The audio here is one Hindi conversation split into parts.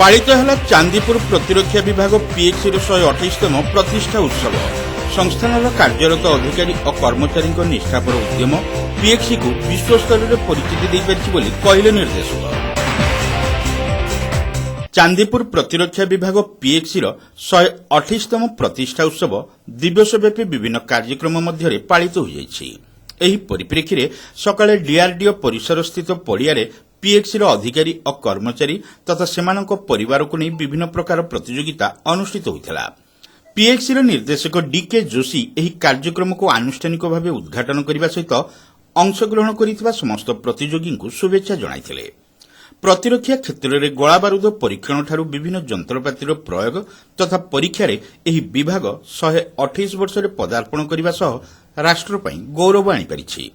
पालित है चांदीपुर प्रतिरक्षा विभाग पीएक्सी 128तम प्रतिष्ठा उत्सव। संस्थान कार्यरत अधिकारी और कर्मचारी निष्ठापर उद्यम पीएक्सी को विश्वस्तर में परिचिति देपारी कहले निर्देशक। चांदीपुर प्रतिरक्षा विभाग पीएक्सी 128तम प्रतिष्ठा उत्सव दिवसव्यापी विभिन्न कार्यक्रम मध्य पालित हो जाइछि। एही परिप्रेक्षी रे सकाळे डीआरडीओ परिसर स्थित पड़ियारे पीएक्सी अधिकारी और कर्मचारी तथा सेमानक परिवार को नहीं विभिन्न प्रकार प्रतियोगिता अनुष्ठित होइथला। पीएक्सी निर्देशक डीके जोशी एही कार्यक्रम को आनुष्ठानिक भाव उद्घाटन करने सहित अंशग्रहण करिथिबा समस्त प्रतियोगी को शुभेच्छा जणाइथिले। प्रतिरक्षा क्षेत्र में गोला बारूद परीक्षण ठारू विभिन्न जंत्रपातिर प्रयोग तथा परीक्षार एही विभाग 128 वर्ष पदार्पण करने सह राष्ट्र पई गौरव आनीपारिछि।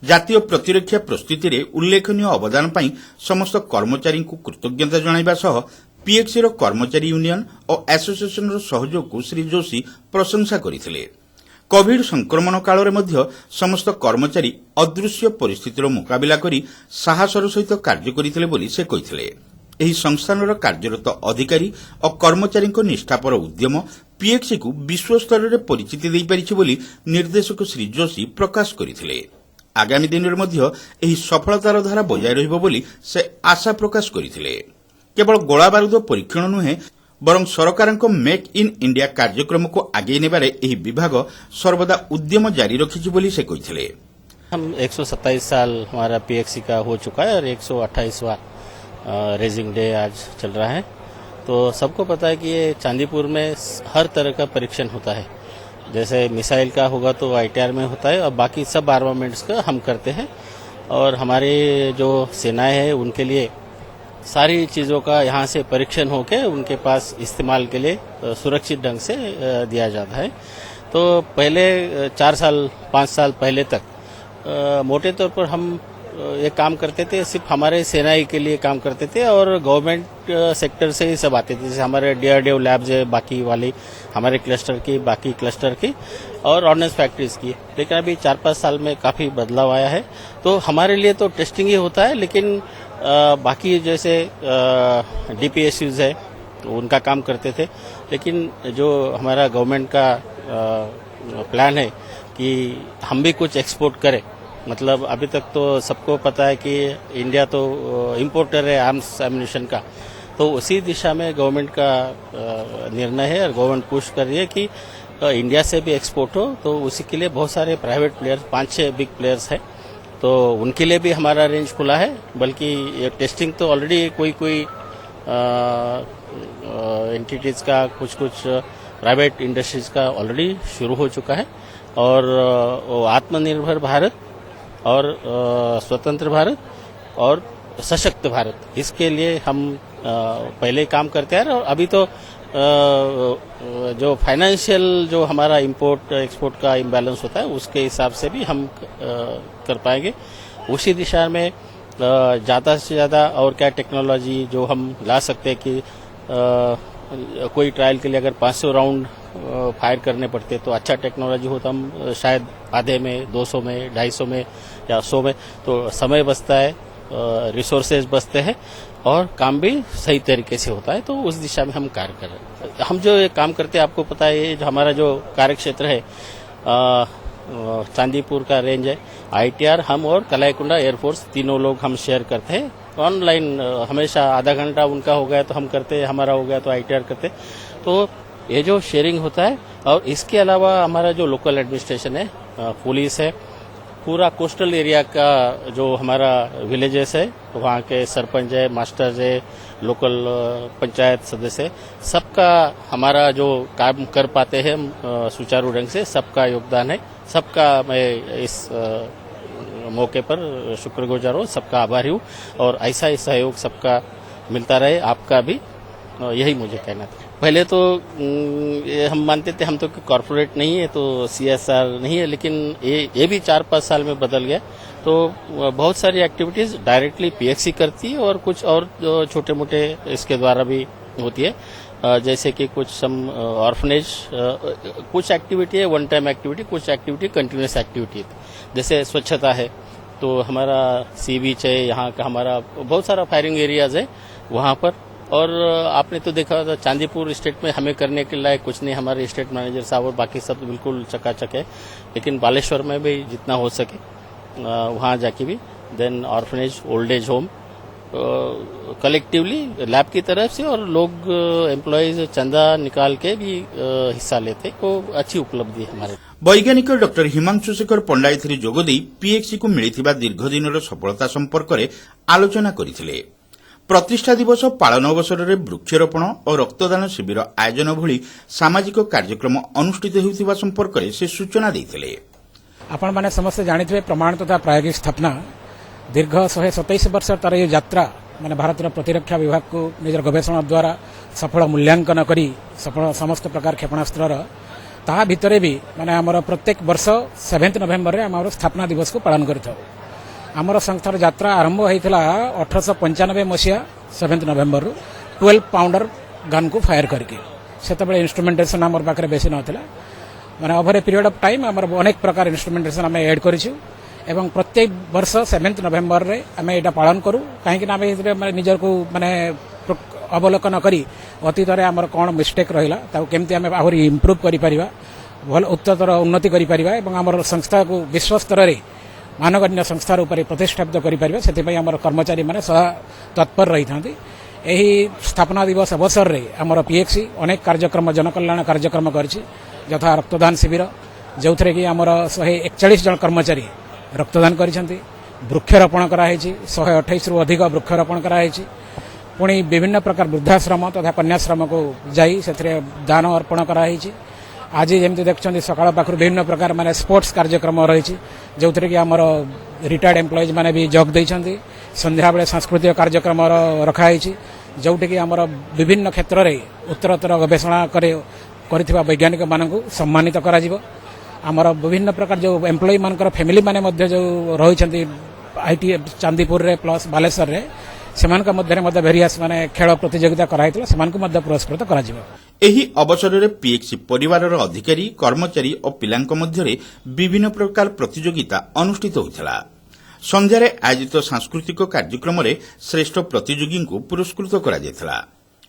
जातीय प्रतिरक्षा प्रस्तुति में उल्लेखनीय अवदान पाई समस्त कर्मचारी को कृतज्ञता जणाइबा सह पीएक्सी कर्मचारी यूनियन और एसोसिएशन सहयोग को श्री जोशी प्रशंसा करथिले। कोविड संक्रमण काल में समस्त कर्मचारी अदृश्य परिस्थितिर मुकाबिला करी साहसर सहित कार्य करथिले बोली से कहिथिले। एही संस्थानर कार्यरत अधिकारी और कर्मचारी निष्ठापर उद्यम पीएक्सी को विश्वस्तर में परिचिति देपारिछि बोली निर्देशक श्री जोशी प्रकाश करथिले। आगामी दिन में यही सफलतार धारा बजाय रहिबो बोली से आशा प्रकाश करथिले। केवल गोला बारूद परीक्षण नुहे बरं सरकार मेक इन इंडिया कार्यक्रम को आगे नेबारे एही विभाग सर्वदा उद्यम जारी रखिछि बोली से कहिथिले। हम 127 साल हमारा पीएक्सी का हो चुका है और 128वां रेजिंग डे आज चल रहा है। तो सबको पता है कि ये चांदीपुर में हर तरह का परीक्षण होता है। जैसे मिसाइल का होगा तो आईटीआर में होता है और बाकी सब आर्मामेंट्स का हम करते हैं। और हमारे जो सेनाएं हैं उनके लिए सारी चीज़ों का यहाँ से परीक्षण होके उनके पास इस्तेमाल के लिए सुरक्षित ढंग से दिया जाता है। तो पहले 4 साल 5 साल पहले तक मोटे तौर पर हम ये काम करते थे, सिर्फ हमारे सेनाई के लिए काम करते थे और गवर्नमेंट सेक्टर से ही सब आते थे। जैसे हमारे डीआरडीओ लैब्स है, बाकी वाली हमारे क्लस्टर की, बाकी क्लस्टर की और ऑर्डिनेंस फैक्ट्रीज की। लेकिन अभी 4-5 साल में काफ़ी बदलाव आया है। तो हमारे लिए तो टेस्टिंग ही होता है, लेकिन बाकी जैसे डीपीएसयूज है उनका काम करते थे। लेकिन जो हमारा गवर्नमेंट का प्लान है कि हम भी कुछ एक्सपोर्ट करें, मतलब अभी तक तो सबको पता है कि इंडिया तो इम्पोर्टर है आर्म्स एम्यूनिशन का। तो उसी दिशा में गवर्नमेंट का निर्णय है और गवर्नमेंट पुश कर रही है कि इंडिया से भी एक्सपोर्ट हो। तो उसी के लिए बहुत सारे प्राइवेट प्लेयर्स 5-6 बिग प्लेयर्स हैं, तो उनके लिए भी हमारा रेंज खुला है। बल्कि ये टेस्टिंग तो ऑलरेडी कोई एंटिटीज का कुछ प्राइवेट इंडस्ट्रीज का ऑलरेडी शुरू हो चुका है। और आत्मनिर्भर भारत और स्वतंत्र भारत और सशक्त भारत, इसके लिए हम पहले काम करते हैं। और अभी तो जो फाइनेंशियल जो हमारा इंपोर्ट एक्सपोर्ट का इम्बैलेंस होता है उसके हिसाब से भी हम कर पाएंगे। उसी दिशा में ज़्यादा से ज़्यादा और क्या टेक्नोलॉजी जो हम ला सकते हैं कि कोई ट्रायल के लिए अगर 500 राउंड फायर करने पड़ते तो अच्छा टेक्नोलॉजी हो तो हम शायद आधे में, 200 में, 250 में या 100 में, तो समय बचता है, रिसोर्सेज बचते हैं और काम भी सही तरीके से होता है। तो उस दिशा में हम कार्य कर रहे हैं। हम जो ये काम करते हैं आपको पता है, जो हमारा जो कार्य क्षेत्र है चांदीपुर का रेंज है, आईटीआर हम और कलाईकुंडा एयरफोर्स तीनों लोग हम शेयर करते हैं। ऑनलाइन हमेशा आधा घंटा उनका हो गया तो हम करते, हमारा हो गया तो आईटीआर करते। तो ये जो शेयरिंग होता है। और इसके अलावा हमारा जो लोकल एडमिनिस्ट्रेशन है, पुलिस है, पूरा कोस्टल एरिया का जो हमारा विलेजेस है वहाँ के सरपंच है, मास्टर्स है, लोकल पंचायत सदस्य, सबका हमारा जो काम कर पाते हैं सुचारू ढंग से, सबका योगदान है। सबका मैं इस मौके पर शुक्रगुजार हूँ, सबका आभारी हूँ और ऐसा ही सहयोग सबका मिलता रहे, आपका भी, यही मुझे कहना था। पहले तो हम मानते थे हम तो कॉर्पोरेट नहीं है तो सीएसआर नहीं है, लेकिन ये भी 4-5 साल में बदल गया। तो बहुत सारी एक्टिविटीज डायरेक्टली पीएक्सी करती है और कुछ और छोटे मोटे इसके द्वारा भी होती है। जैसे कि कुछ सम ऑर्फनेज, कुछ एक्टिविटी है वन टाइम एक्टिविटी, कुछ एक्टिविटी कंटिन्यूस एक्टिविटी है। जैसे स्वच्छता है तो हमारा सी बीच है, यहाँ का हमारा बहुत सारा फायरिंग एरियाज है वहाँ पर, और आपने तो देखा था चांदीपुर स्टेट में हमें करने के लायक कुछ नहीं, हमारे स्टेट मैनेजर साहब और बाकी सब तो बिल्कुल चकाचक है, लेकिन बालेश्वर में भी जितना हो सके वहाँ जाके भी then orphanage old age home collectively lab की तरफ से और लोग एम्प्लॉयज चंदा निकाल के भी हिस्सा लेते, वो अच्छी उपलब्धि है हमारे। वैज्ञानिक डॉक्टर हिमांशु शेखर पंडा एथिरे जोगदेई पीएक्सी को मिलिथिबा दीर्घदिनर सफलता संपर्क आलोचना करथिले। प्रतिष्ठा दिवस पालन अवसर में वृक्षरोपण और रक्तदान शिविर आयोजन भली सामाजिक कार्यक्रम अनुष्ठित होउथिबा संपर्क से सूचना देथिले। आपण माने समस्त जानिथिबे प्रमाण तथा प्रायोगिक स्थापना दीर्घ 127 वर्ष तार ये यात्रा माने भारतर प्रतिरक्षा विभाग को निजर गवेषणा द्वारा सफल मूल्यांकन करी सफल समस्त प्रकार क्षेपणास्त्र ता भितरे भी माने आमर प्रत्येक वर्ष 7 नवेम्बर रे आमर स्थापना दिवस को पालन करिथाउ। आमर संस्थार यात्रा आरंभ होइथिला 1895 मसिया 7 नवेम्बर 12 पाउंडर गन को फायर करके सेतबे इंस्ट्रुमेंटेशन आमर पाखरे बेसी नथिला माने over a period of time आमर अनेक प्रकार इंस्ट्रुमेंटेशन आमे ऐड करिछु एवं प्रत्येक वर्ष 7 नवेम्बर रे आमे एटा पालन करू काहेकि आमे माने निजर को माने अवलोकन करी अतीत रे आमर कोन मिस्टेक रहिला ताऊ केमति आमे आहुरी इंप्रूव करि परिबा भल उत्तरोत्तर उन्नति करि परिबा एवं आमर संस्था को विश्व स्तर रे मानगण्य संस्था रूप में प्रतिष्ठापित करि परिबा सेति आमर कर्मचारी माने सदा तत्पर रही थांती। एही स्थापना दिवस अवसर रे आमर पीएक्सी अनेक कार्यक्रम जनकल्याण कार्यक्रम करछि यथा रक्तदान शिविर जो थे कि आमर 141 जन कर्मचारी रक्तदान करिसेंती, वृक्षरोपण कराहेछि 128 रु अधिक वृक्षरोपण कराहेछि, पुणी विभिन्न प्रकार वृद्धाश्रम तथा कन्याश्रम को जाई सेथरे दान अर्पण कराहेछि। आज जमी देखते सकाल पाखर विभिन्न प्रकार माने स्पोर्ट्स कार्यक्रम रही जो थे कि आमर रिटायर्ड एम्प्लॉयज माने भी जोग देइछंती। संध्या बेले सांस्कृतिक कार्यक्रम रखाई जोटि कि आमर विभिन्न क्षेत्र में उत्तरोत्तर गवेषणा करिथिबा वैज्ञानिक मानकु सम्मानित कराजिबो। आमर विभिन्न प्रकार जो एम्प्लॉय मानकर फैमिली माने मध्य जो रहिछंती आईटी चांदीपुर रे प्लस बालेश्वर रे सेमानक मध्य भेरियस माने खेल प्रतियोगिता कराइतला सेमानकु मध्य पुरस्कृत कराजिबो। एही अवसर में पीएक्सी परिवार अधिकारी कर्मचारी और पिलांक मध्यरे विभिन्न प्रकार प्रतियोगिता अनुष्ठित होइतला। संध्यारे आयोजित सांस्कृतिक कार्यक्रम में श्रेष्ठ प्रतियोगी को पुरस्कृत करा जायतला।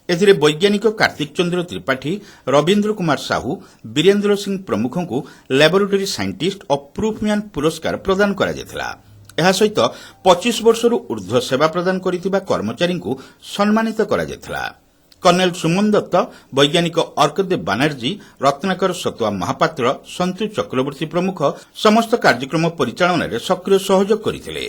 एथिरे वैज्ञानिक कार्तिक चंद्र त्रिपाठी, रवीन्द्र कुमार साहू, वीरेन्द्र सिंह प्रमुख को लैबोरेटरी साइंटिस्ट और प्रूफमैन पुरस्कार प्रदान करा जायतला। एहा सहित 25 वर्षरू ऊर्ध्व सेवा प्रदान करिथिबा कर्मचारी को सम्मानित करा जायतला। कर्नेल सुमन दत्त, वैज्ञानिक अर्कदेव बानर्जी, रत्नाकर सतुआ महापात्र, संतु चक्रवर्ती प्रमुख समस्त कार्यक्रम परिचालन में सक्रिय सहयोग करथिले।